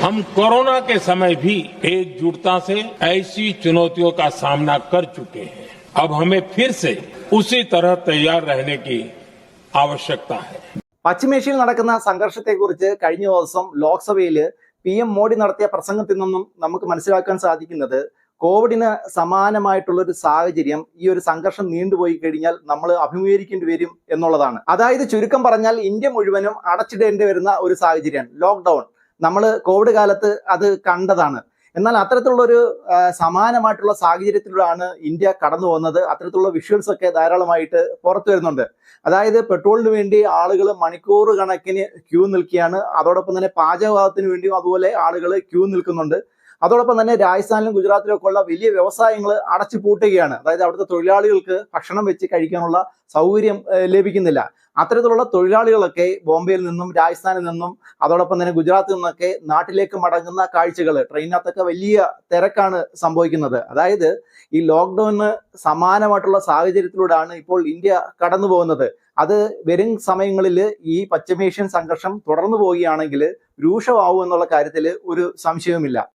हम कोरोना के समय भी एकजुटता से ऐसी चुनौतियों का सामना कर चुके हैं। अब हमें फिर से उसी तरह तैयार रहने की आवश्यकता है। പശ്ചിമേഷ്യയിൽ നടക്കുന്ന സംഘർഷത്തെക്കുറിച്ച് കഴിഞ്ഞ ദിവസം ലോക്സഭയിൽ PM മോഡി നടത്തിയ പ്രസംഗത്തിൽ നിന്നും നമുക്ക് മനസ്സിലാക്കാൻ സാധിക്കുന്നത് കോവിഡിന് സമാനമായിട്ടുള്ള ഒരു സാഹചര്യം ഈ ഒരു സംഘർഷം നീണ്ടുപോയി കഴിഞ്ഞാൽ നമ്മൾ അഭിമുഖീകരിക്കേണ്ടി വരും എന്നുള്ളതാണ്. അതായത് ചുരുക്കം പറഞ്ഞാൽ ഇന്ത്യ മുഴുവനും അടച്ചിടേണ്ടി വരുന്ന ഒരു സാഹചര്യമാണ് ലോക്ക്ഡൌൺ. നമ്മൾ കോവിഡ് കാലത്ത് അത് കണ്ടതാണ്. എന്നാൽ അത്തരത്തിലുള്ള ഒരു സമാനമായിട്ടുള്ള സാഹചര്യത്തിലൂടെയാണ് ഇന്ത്യ കടന്നു പോകുന്നത്. അത്തരത്തിലുള്ള വിഷ്വൽസ് ഒക്കെ ധാരാളമായിട്ട് പുറത്തു വരുന്നുണ്ട്. അതായത് പെട്രോളിന് വേണ്ടി ആളുകൾ മണിക്കൂർ കണക്കിന് ക്യൂ നിൽക്കുകയാണ്. അതോടൊപ്പം തന്നെ പാചകത്തിന് വേണ്ടിയും അതുപോലെ ആളുകൾ ക്യൂ നിൽക്കുന്നുണ്ട്. അതോടൊപ്പം തന്നെ രാജസ്ഥാനിലും ഗുജറാത്തിലും ഒക്കെ ഉള്ള വലിയ വ്യവസായങ്ങൾ അടച്ചു പൂട്ടുകയാണ്. അതായത് അവിടുത്തെ തൊഴിലാളികൾക്ക് ഭക്ഷണം വെച്ച് കഴിക്കാനുള്ള സൗകര്യം ലഭിക്കുന്നില്ല. അത്തരത്തിലുള്ള തൊഴിലാളികളൊക്കെ ബോംബെയിൽ നിന്നും രാജസ്ഥാനിൽ നിന്നും അതോടൊപ്പം തന്നെ ഗുജറാത്തിൽ നിന്നൊക്കെ നാട്ടിലേക്ക് മടങ്ങുന്ന കാഴ്ചകൾ, ട്രെയിനകത്തൊക്കെ വലിയ തിരക്കാണ് സംഭവിക്കുന്നത്. അതായത് ഈ ലോക്ക്ഡൌണിന് സമാനമായിട്ടുള്ള സാഹചര്യത്തിലൂടെയാണ് ഇപ്പോൾ ഇന്ത്യ കടന്നു പോകുന്നത്. അത് വരും സമയങ്ങളിൽ ഈ പശ്ചിമേഷ്യൻ സംഘർഷം തുടർന്നു പോവുകയാണെങ്കിൽ രൂക്ഷമാവും എന്നുള്ള കാര്യത്തിൽ ഒരു സംശയവുമില്ല.